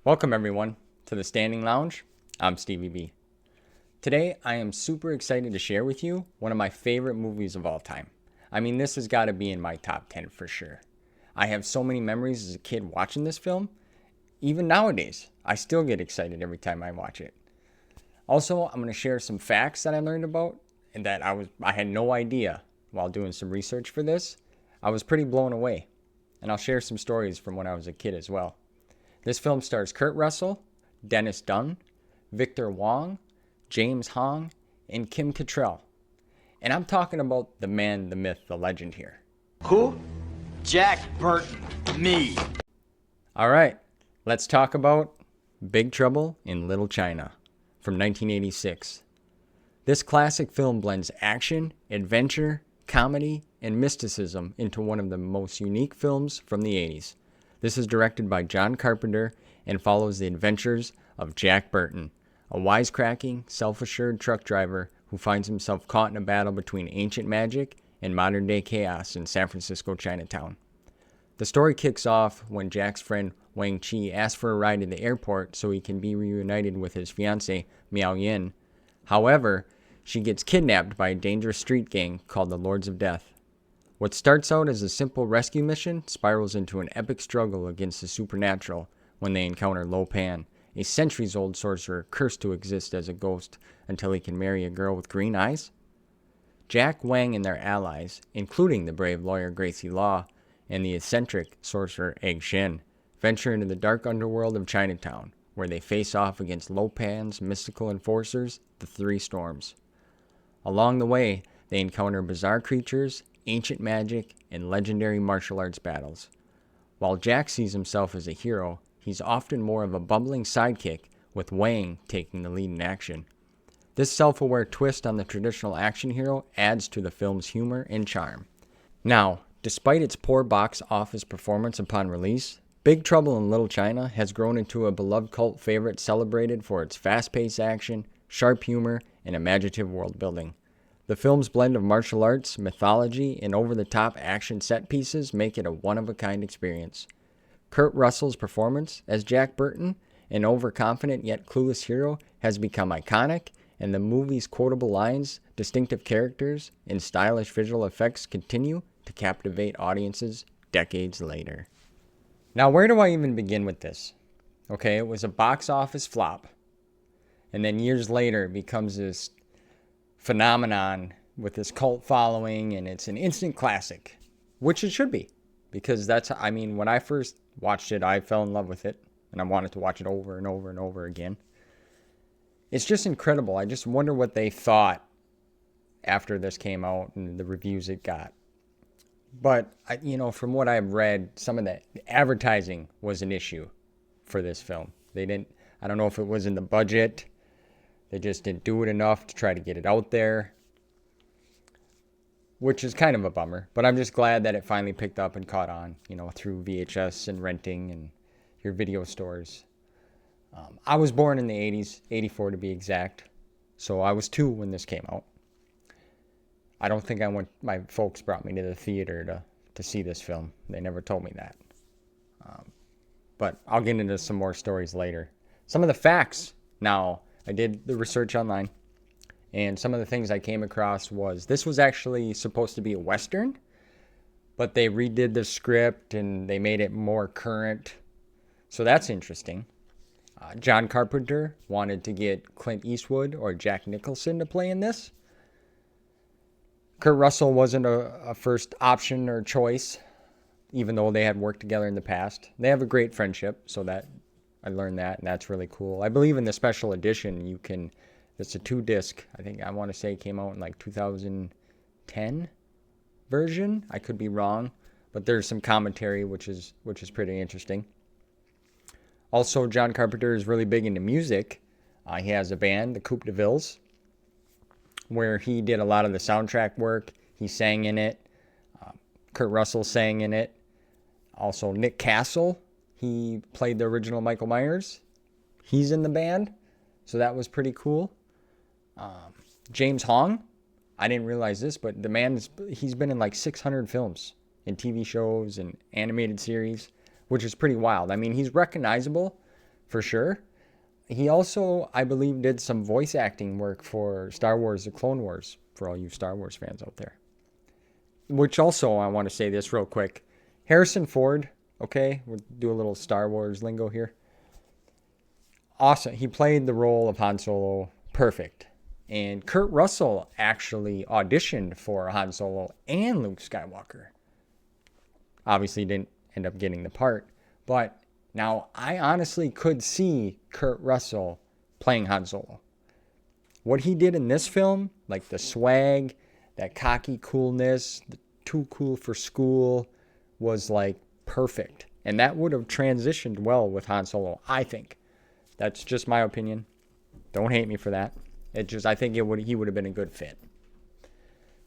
Welcome everyone to the Standing Lounge. I'm Stevie B. Today I am super excited to share with you one of my favorite movies of all time. I mean, this has got to be in my top 10 for sure. I have so many memories as a kid watching this film. Even nowadays, I still get excited every time I watch it. Also, I'm going to share some facts that I learned about and that I had no idea while doing some research for this. I was pretty blown away. And I'll share some stories from when I was a kid as well. This film stars Kurt Russell, Dennis Dunn, Victor Wong, James Hong, and Kim Cattrall. And I'm talking about the man, the myth, the legend here. Who? Jack Burton. Me. All right, let's talk about Big Trouble in Little China from 1986. This classic film blends action, adventure, comedy, and mysticism into one of the most unique films from the 80s. This is directed by John Carpenter and follows the adventures of Jack Burton, a wisecracking, self-assured truck driver who finds himself caught in a battle between ancient magic and modern-day chaos in San Francisco Chinatown. The story kicks off when Jack's friend Wang Chi asks for a ride to the airport so he can be reunited with his fiancée, Miao Yin. However, she gets kidnapped by a dangerous street gang called the Lords of Death. What starts out as a simple rescue mission spirals into an epic struggle against the supernatural when they encounter Lo Pan, a centuries-old sorcerer cursed to exist as a ghost until he can marry a girl with green eyes. Jack, Wang, and their allies, including the brave lawyer Gracie Law and the eccentric sorcerer Egg Shen, venture into the dark underworld of Chinatown, where they face off against Lo Pan's mystical enforcers, the Three Storms. Along the way, they encounter bizarre creatures, ancient magic, and legendary martial arts battles. While Jack sees himself as a hero, he's often more of a bumbling sidekick, with Wang taking the lead in action. This self-aware twist on the traditional action hero adds to the film's humor and charm. Now, despite its poor box office performance upon release, Big Trouble in Little China has grown into a beloved cult favorite celebrated for its fast-paced action, sharp humor, and imaginative world building. The film's blend of martial arts, mythology, and over-the-top action set pieces make it a one-of-a-kind experience. Kurt Russell's performance as Jack Burton, an overconfident yet clueless hero, has become iconic, and the movie's quotable lines, distinctive characters, and stylish visual effects continue to captivate audiences decades later. Now, where do I even begin with this? Okay, it was a box office flop, and then years later it becomes this phenomenon with this cult following, and it's an instant classic, which it should be, because when I first watched it, I fell in love with it, and I wanted to watch it over and over and over again. It's just incredible. I just wonder what they thought after this came out and the reviews it got. But, from what I've read, some of the advertising was an issue for this film. I don't know if it was in the budget. They just didn't do it enough to try to get it out there, which is kind of a bummer. But I'm just glad that it finally picked up and caught on, through VHS and renting and your video stores. I was born in the 80s, 84 to be exact. So I was 2 when this came out. I don't think my folks brought me to the theater to see this film. They never told me that. But I'll get into some more stories later. Some of the facts now. I did the research online, and some of the things I came across was this was actually supposed to be a Western, but they redid the script and they made it more current. So that's interesting. John Carpenter wanted to get Clint Eastwood or Jack Nicholson to play in this. Kurt Russell wasn't a first option or choice, even though they had worked together in the past. They have a great friendship, so that I learned that, and that's really cool. I believe in the special edition, it's a 2-disc. I want to say it came out in like 2010 version. I could be wrong, but there's some commentary, which is pretty interesting. Also, John Carpenter is really big into music. He has a band, the Coupe de Villes, where he did a lot of the soundtrack work. He sang in it. Kurt Russell sang in it. Also, Nick Castle, he played the original Michael Myers. He's in the band, so that was pretty cool. James Hong, I didn't realize this, but the man, he's been in like 600 films and TV shows and animated series, which is pretty wild. I mean, he's recognizable for sure. He also, I believe, did some voice acting work for Star Wars: The Clone Wars, for all you Star Wars fans out there. Which also, I want to say this real quick. Harrison Ford, okay, we'll do a little Star Wars lingo here. Awesome. He played the role of Han Solo perfect. And Kurt Russell actually auditioned for Han Solo and Luke Skywalker. Obviously didn't end up getting the part. But now I honestly could see Kurt Russell playing Han Solo. What he did in this film, like the swag, that cocky coolness, the too cool for school, was like perfect. And that would have transitioned well with Han Solo, I think. That's just my opinion. Don't hate me for that. I think he would have been a good fit.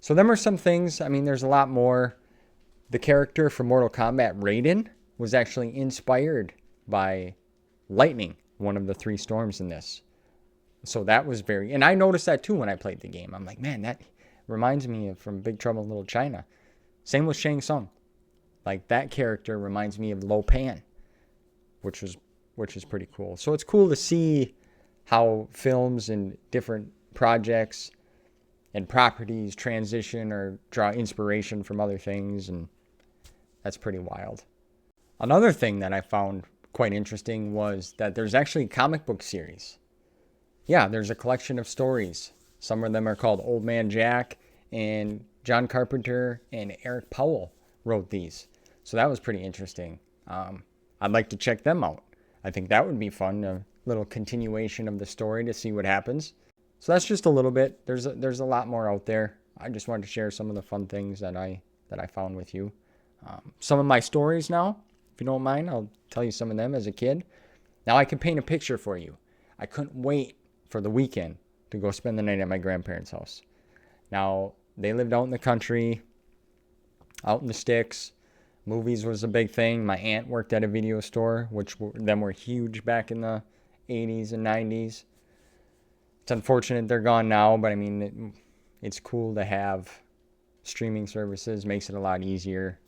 So them are some things. I mean, there's a lot more. The character from Mortal Kombat, Raiden, was actually inspired by lightning, one of the 3 storms in this. So that was and I noticed that too when I played the game. I'm like, man, that reminds me of from Big Trouble in Little China. Same with Shang Tsung. Like that character reminds me of Lo Pan, which is pretty cool. So it's cool to see how films and different projects and properties transition or draw inspiration from other things, and that's pretty wild. Another thing that I found quite interesting was that there's actually a comic book series. Yeah, there's a collection of stories. Some of them are called Old Man Jack, and John Carpenter and Eric Powell wrote these. So that was pretty interesting. I'd like to check them out. I think that would be fun, a little continuation of the story to see what happens. So that's just a little bit. There's a lot more out there. I just wanted to share some of the fun things that I found with you. Some of my stories now, if you don't mind, I'll tell you some of them as a kid. Now I can paint a picture for you. I couldn't wait for the weekend to go spend the night at my grandparents' house. Now, they lived out in the country, out in the sticks. Movies was a big thing. My aunt worked at a video store, which were huge back in the 80s and 90s. It's unfortunate they're gone now, but I mean, it's cool to have streaming services. Makes it a lot easier.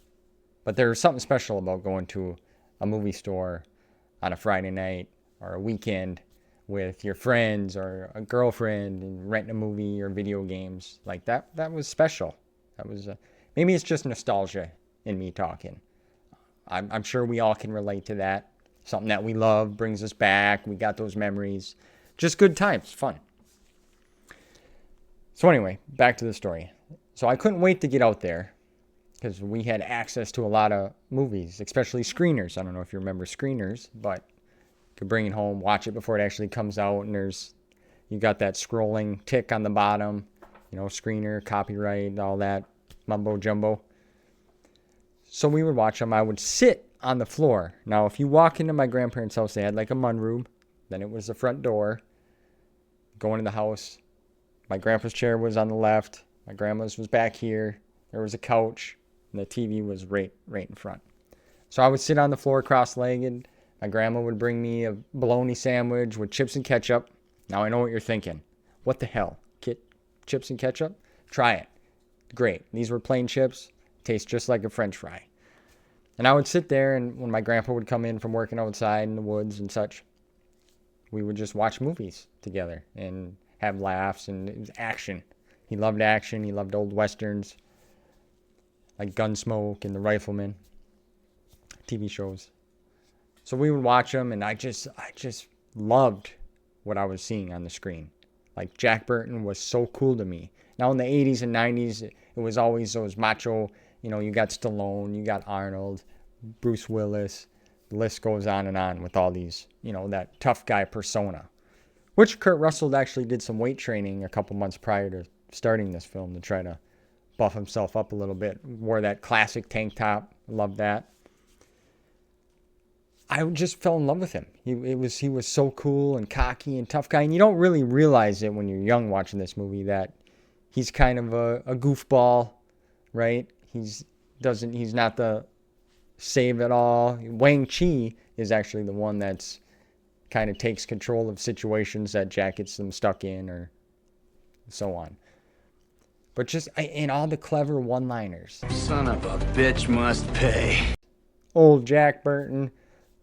But there's something special about going to a movie store on a Friday night or a weekend with your friends or a girlfriend and renting a movie or video games. Like that was special. That was maybe it's just nostalgia in me talking. I'm sure we all can relate to that. Something that we love brings us back. We got those memories. Just good times, fun. So anyway, back to the story. So I couldn't wait to get out there because we had access to a lot of movies, especially screeners. I don't know if you remember screeners, but you could bring it home, watch it before it actually comes out, and you got that scrolling tick on the bottom, screener, copyright, all that mumbo jumbo. So we would watch them. I would sit on the floor. Now, if you walk into my grandparents' house, they had like a mudroom. Then it was the front door. Go into the house. My grandpa's chair was on the left. My grandma's was back here. There was a couch. And the TV was right in front. So I would sit on the floor cross-legged. My grandma would bring me a bologna sandwich with chips and ketchup. Now I know what you're thinking. What the hell? Chips and ketchup? Try it. Great. These were plain chips. Tastes just like a French fry. And I would sit there, and when my grandpa would come in from working outside in the woods and such, we would just watch movies together and have laughs, and it was action. He loved action. He loved old westerns like Gunsmoke and The Rifleman, TV shows. So we would watch them, and I just loved what I was seeing on the screen. Like Jack Burton was so cool to me. Now in the 80s and 90s, it was always those macho, you got Stallone, you got Arnold, Bruce Willis. The list goes on and on with all these, that tough guy persona. Which Kurt Russell actually did some weight training a couple months prior to starting this film to try to buff himself up a little bit. Wore that classic tank top. Loved that. I just fell in love with him. He was so cool and cocky and tough guy. And you don't really realize it when you're young watching this movie that he's kind of a goofball, right? He's not the save it all. Wang Chi is actually the one that's kind of takes control of situations that Jack gets them stuck in or so on. But just in all the clever one-liners. Son of a bitch must pay. Old Jack Burton.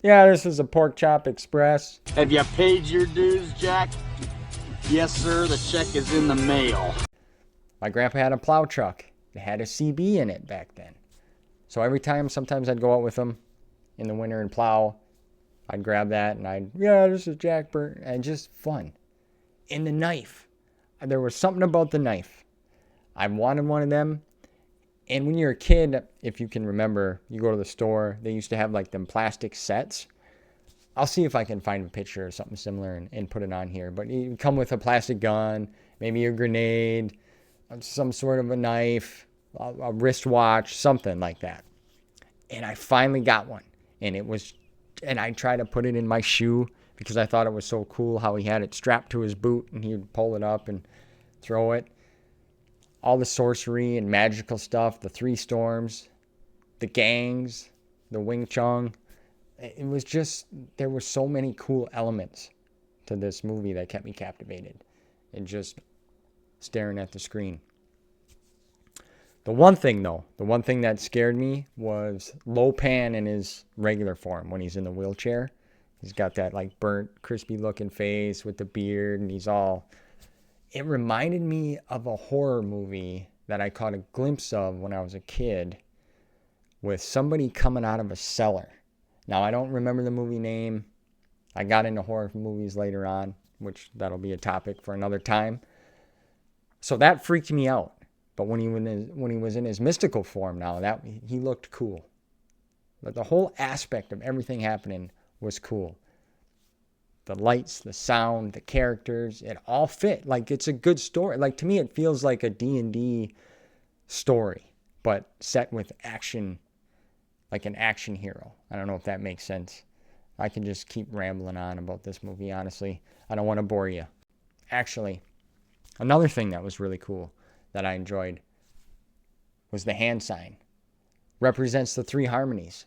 Yeah, this is a pork chop express. Have you paid your dues, Jack? Yes, sir. The check is in the mail. My grandpa had a plow truck. It had a CB in it back then. So every time, sometimes I'd go out with him in the winter and plow. I'd grab that and this is Jack Burton. And just fun. And the knife. There was something about the knife. I wanted one of them. And when you're a kid, if you can remember, you go to the store, they used to have like them plastic sets. I'll see if I can find a picture or something similar and put it on here. But you come with a plastic gun, maybe a grenade, some sort of a knife, a wristwatch, something like that. And I finally got one. And I tried to put it in my shoe because I thought it was so cool how he had it strapped to his boot and he would pull it up and throw it. All the sorcery and magical stuff, the three storms, the gangs, the Wing Chun. It was just, there were so many cool elements to this movie that kept me captivated and just staring at the screen. The one thing that scared me was Lo Pan in his regular form when he's in the wheelchair. He's got that like burnt, crispy looking face with the beard and it reminded me of a horror movie that I caught a glimpse of when I was a kid with somebody coming out of a cellar. Now, I don't remember the movie name. I got into horror movies later on, which that'll be a topic for another time. So that freaked me out. But when he was in his mystical form now, he looked cool. But the whole aspect of everything happening was cool. The lights, the sound, the characters, it all fit. Like, it's a good story. Like, to me, it feels like a D&D story, but set with action, like an action hero. I don't know if that makes sense. I can just keep rambling on about this movie, honestly. I don't want to bore you. Actually, another thing that was really cool that I enjoyed was the hand sign. Represents the three harmonies.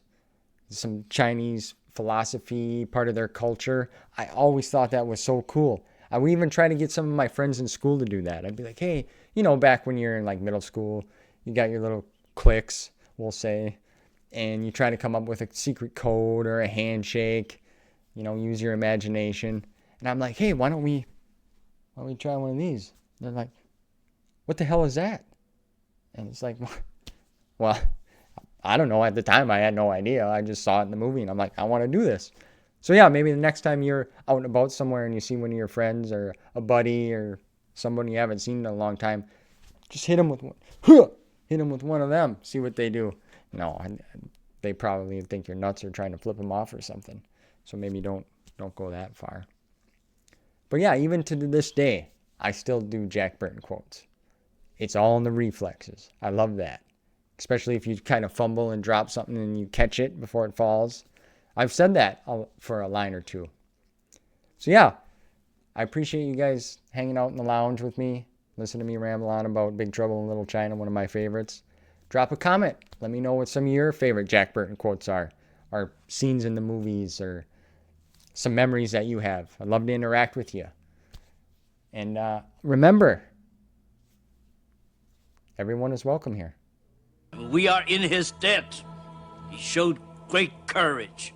Some Chinese philosophy, part of their culture. I always thought that was so cool. I would even try to get some of my friends in school to do that. I'd be like, hey, back when you're in like middle school, you got your little cliques, we'll say, and you try to come up with a secret code or a handshake, use your imagination. And I'm like, hey, why don't we try one of these? They're like, what the hell is that? And it's like, well, I don't know. At the time, I had no idea. I just saw it in the movie, and I'm like, I want to do this. So yeah, maybe the next time you're out and about somewhere and you see one of your friends or a buddy or somebody you haven't seen in a long time, just hit them with one. Hit them with one of them. See what they do. No, they probably think you're nuts or trying to flip them off or something. So maybe don't go that far. But yeah, even to this day, I still do Jack Burton quotes. It's all in the reflexes. I love that. Especially if you kind of fumble and drop something and you catch it before it falls. I've said that for a line or two. So yeah, I appreciate you guys hanging out in the lounge with me. Listen to me ramble on about Big Trouble in Little China, one of my favorites. Drop a comment. Let me know what some of your favorite Jack Burton quotes are. Or scenes in the movies or some memories that you have. I'd love to interact with you. And remember, everyone is welcome here. We are in his debt. He showed great courage.